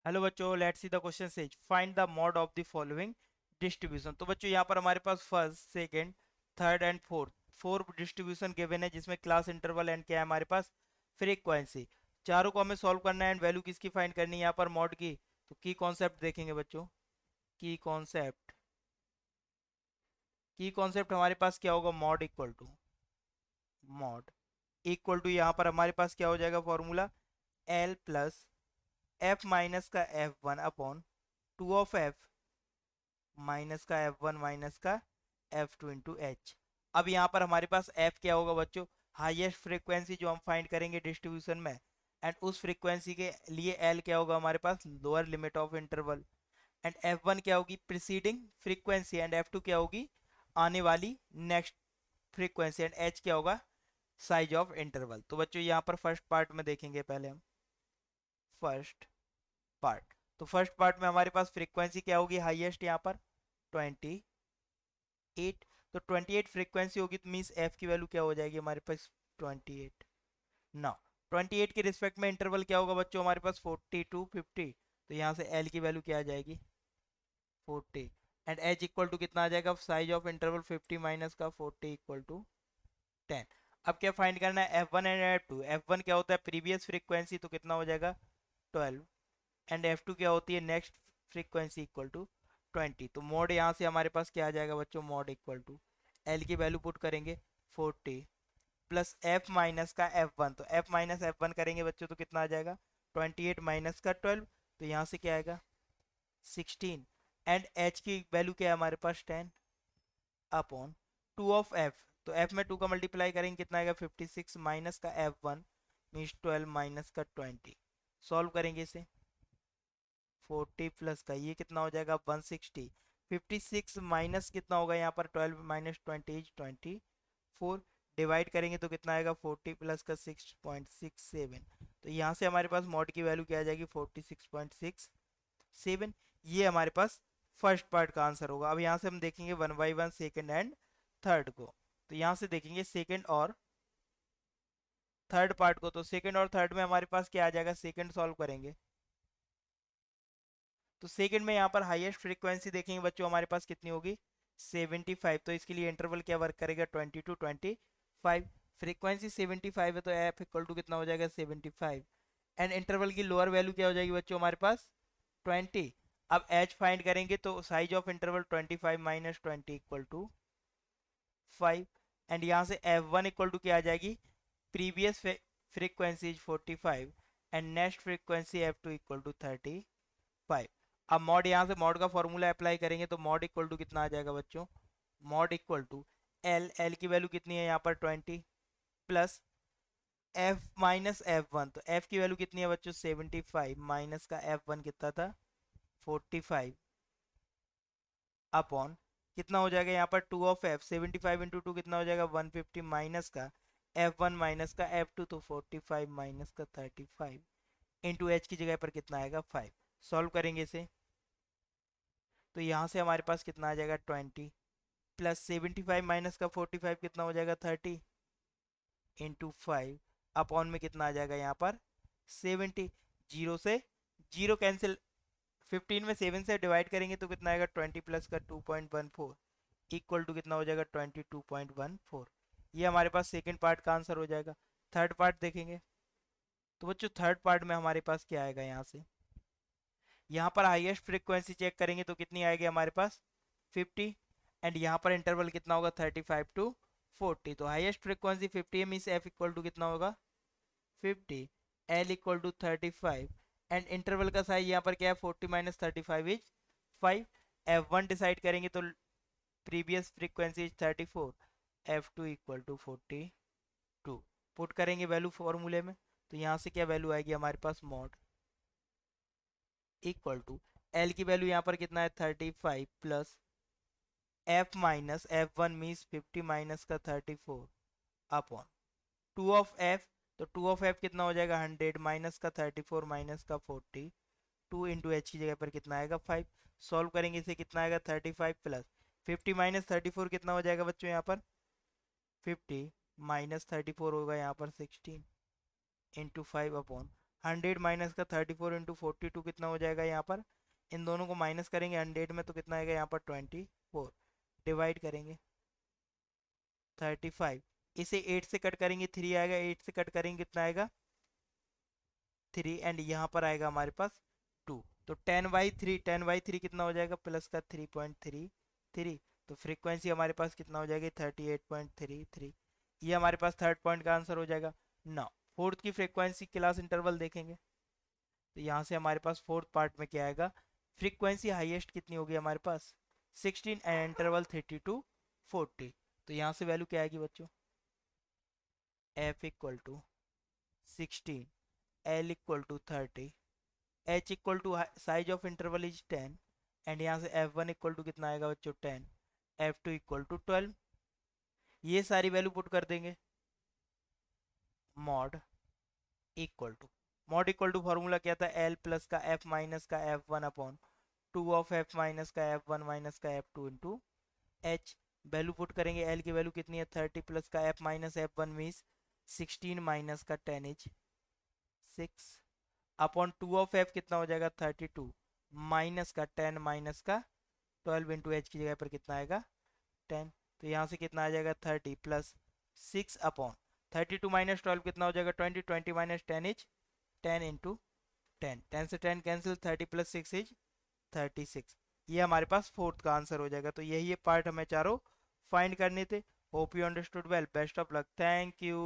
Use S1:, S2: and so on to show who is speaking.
S1: Hello बच्चों, let's see the question says find the mode of the following distribution. तो बच्चों यहाँ पर हमारे पास first, second, third and fourth four distribution given है, जिसमें क्लास इंटरवल एंड क्या है हमारे पास, फ्रीक्वेंसी। चारों को हमें सॉल्व करना है एंड वैल्यू किसकी फाइंड करनी है यहाँ पर, मॉड की। तो की कॉन्सेप्ट देखेंगे बच्चों। की कॉन्सेप्ट हमारे पास क्या होगा, मॉड इक्वल टू यहाँ पर हमारे पास क्या हो जाएगा formula, L plus F minus का F one upon two of F minus का एफ वन माइनस का एफ टू इंटू एच। अब यहाँ पर हमारे पास एफ क्या होगा बच्चों, हाईएस्ट फ्रीक्वेंसी जो हम फाइंड करेंगे डिस्ट्रीब्यूशन में, एंड उस फ्रीक्वेंसी के लिए एल क्या होगा हमारे पास, lower limit of interval. And F one क्या होगी, preceding frequency, and F two क्या होगी, आने वाली नेक्स्ट फ्रीक्वेंसी, एंड एच क्या होगा, साइज ऑफ इंटरवल। तो बच्चों यहाँ पर फर्स्ट पार्ट में देखेंगे पहले हम, फर्स्ट पार्ट। तो फर्स्ट पार्ट में हमारे पास फ्रीक्वेंसी क्या होगी हाईएस्ट यहाँ पर, 28। तो 28 फ्रीक्वेंसी होगी, तो मीन्स एफ की वैल्यू क्या हो जाएगी हमारे पास, 28। नाउ 28 के रिस्पेक्ट में इंटरवल क्या होगा बच्चों हमारे पास, 40 टू 50। तो यहाँ से एल की वैल्यू क्या आ जाएगी, 40। एंड एच इक्वल टू कितना आ जाएगा, साइज ऑफ इंटरवल 50 माइनस का 40 इक्वल टू 10। अब क्या फाइंड करना है, F one and F to. F one क्या होता है, प्रीवियस फ्रीक्वेंसी, तो कितना हो जाएगा, 12। एंड एफ टू क्या होती है, नेक्स्ट फ्रीक्वेंसी इक्वल टू 20। तो मोड यहाँ से हमारे पास क्या आ जाएगा बच्चों, मोड इक्वल टू एल की वैल्यू पुट करेंगे 40 प्लस एफ माइनस का एफ वन। तो एफ माइनस एफ वन करेंगे बच्चों तो कितना आ जाएगा, 28 माइनस का 12। तो यहाँ से क्या आएगा, 16। एंड एच की वैल्यू क्या है हमारे पास, 10 अपॉन टू ऑफ एफ। तो एफ में 2 का मल्टीप्लाई करेंगे कितना आएगा, 56 माइनस का एफ वन मीन्स 12 माइनस का 20। सॉल्व करेंगे इसे, 40 प्लस का ये कितना हो जाएगा, 160। 56 माइनस कितना होगा यहाँ पर, 12 माइनस 20 इज 24। डिवाइड करेंगे तो कितना आएगा, 40 प्लस का 6.67। तो यहाँ से हमारे पास मॉड की वैल्यू क्या आ जाएगी, 46.67। ये हमारे पास फर्स्ट पार्ट का आंसर होगा। अब यहाँ से हम देखेंगे one by one second and third को। तो यहाँ से देखेंगे सेकेंड और थर्ड पार्ट को। तो सेकेंड और थर्ड में हमारे पास क्या आ जाएगा, सेकेंड सॉल्व करेंगे तो सेकंड में यहाँ पर हाईएस्ट फ्रीक्वेंसी देखेंगे बच्चों हमारे पास कितनी होगी, 75। तो इसके लिए इंटरवल क्या वर्क करेगा, 20 टू 25। फ्रीक्वेंसी 75 है तो एफ इक्वल टू कितना हो जाएगा, 75। एंड इंटरवल की लोअर वैल्यू क्या हो जाएगी बच्चों हमारे पास, 20। अब एच फाइंड करेंगे तो size of interval 25 minus 20 equal to 5। And यहाँ से एफ वन इक्वल टू क्या आ जाएगी, previous frequency 45 and next frequency F two equal to 35। अब मॉड, यहाँ से मॉड का फॉर्मूला अप्लाई करेंगे तो मॉड इक्वल टू कितना आ जाएगा बच्चों, mode equal to L, L की वैल्यू कितनी है यहाँ पर 20 plus F minus F one. तो एफ की वैल्यू कितनी है बच्चों, 75 माइनस का एफ वन कितना था, 45 अपॉन कितना हो जाएगा यहाँ पर, to of F, 75 into two कितना हो जाएगा, 150 माइनस का एफ वन माइनस का एफ टू, तो 45 माइनस का 35 इंटू एच की जगह पर कितना आएगा, 5। सॉल्व करेंगे इसे तो यहाँ से हमारे पास कितना आ जाएगा, 20 प्लस 75 माइनस का 45 कितना हो जाएगा, 30 इंटू 5 अपॉन में कितना आ जाएगा यहाँ पर, 70। जीरो से जीरो कैंसिल, 15 में 7 से डिवाइड करेंगे तो कितना आएगा, 20 प्लस का 2.14 इक्वल टू कितना हो जाएगा, 22.14। ये हमारे पास सेकेंड पार्ट का आंसर हो जाएगा। थर्ड पार्ट देखेंगे तो बच्चों थर्ड पार्ट में हमारे पास क्या आएगा, यहाँ से यहाँ पर हाईएस्ट फ्रीक्वेंसी चेक करेंगे तो कितनी आएगी हमारे पास, 50। एंड यहाँ पर इंटरवल कितना होगा, 35 टू 40। तो highest frequency 50 means F equal to कितना होगा, 50। L equal to 35। And interval का साइज यहाँ पर क्या है, 40 minus 35 is 5। F one decide करेंगे तो previous frequency is 34। F two equal to 42। Put करेंगे वैल्यू फॉर्मूले में तो यहाँ से क्या वैल्यू आएगी हमारे पास, मॉड इक्वल टू एल की वैल्यू यहाँ पर कितना है, 35 plus F minus F one means 50 minus का 34 अपॉन टू ऑफ एफ। तो टू ऑफ एफ कितना हो जाएगा, 100 माइनस का 34 माइनस का 40। टू इंटू एच की जगह पर कितना आएगा, 5। सॉल्व करेंगे इसे कितना आएगा, 35 प्लस 50 माइनस 34 कितना हो जाएगा बच्चों यहाँ पर, 50 माइनस 34 होगा यहाँ पर 16 इंटू 5 अपॉन 100 माइनस का 34 इंटू 42 कितना हो जाएगा यहाँ पर, इन दोनों को माइनस करेंगे 100 में तो कितना आएगा यहाँ पर 24, डिवाइड करेंगे 35, इसे 8 से कट करेंगे 3 आएगा, 8 से कट करेंगे कितना आएगा 3, एंड यहाँ पर आएगा हमारे पास 2, तो 10/3, 10/3 कितना हो जाएगा प्लस का 3.33, तो फ्रीक्वेंसी हमारे पास कितना हो जाएगी 38.33, ये हमारे पास थर्ड पॉइंट का आंसर हो जाएगा ना। फोर्थ की फ्रीक्वेंसी क्लास इंटरवल देखेंगे, तो यहाँ से हमारे पास फोर्थ पार्ट में क्या आएगा, फ्रीक्वेंसी हाईएस्ट कितनी होगी हमारे पास 16 एंड इंटरवल 30 to 40, तो यहाँ से वैल्यू क्या आएगी बच्चों, f equal to 16, l equal to 30, h equal to size of interval is 10, and यहाँ से f1 इक्वल टू कितना आएगा बच्चों 10, f2 इक्वल टू 12, ये सारी वैल्यू पुट कर देंगे, मॉड इक्वल टू फॉर्मूला क्या था, एल प्लस का एफ माइनस का f1 upon 2 of F minus का f1 माइनस का f2 into H, value put करेंगे, एल की वैल्यू कितनी है 30 प्लस का F minus f1 means 16 minus का 10 इज 6 अपॉन 2 ऑफ एफ कितना हो जाएगा 32 माइनस का 10 माइनस का 12 इंटू एच की जगह पर कितना आएगा 10, तो यहाँ से कितना आ जाएगा 30 प्लस 6 अपॉन 32 माइनस 12 कितना हो जाएगा 20, 20 माइनस 10 इज 10 इंटू 10, 10 से 10 कैंसिल, 30 प्लस 6 इज 36, ये हमारे पास फोर्थ का आंसर हो जाएगा। तो यही ये पार्ट हमें चारों फाइंड करने थे। Hope you understood well, best of luck, thank you.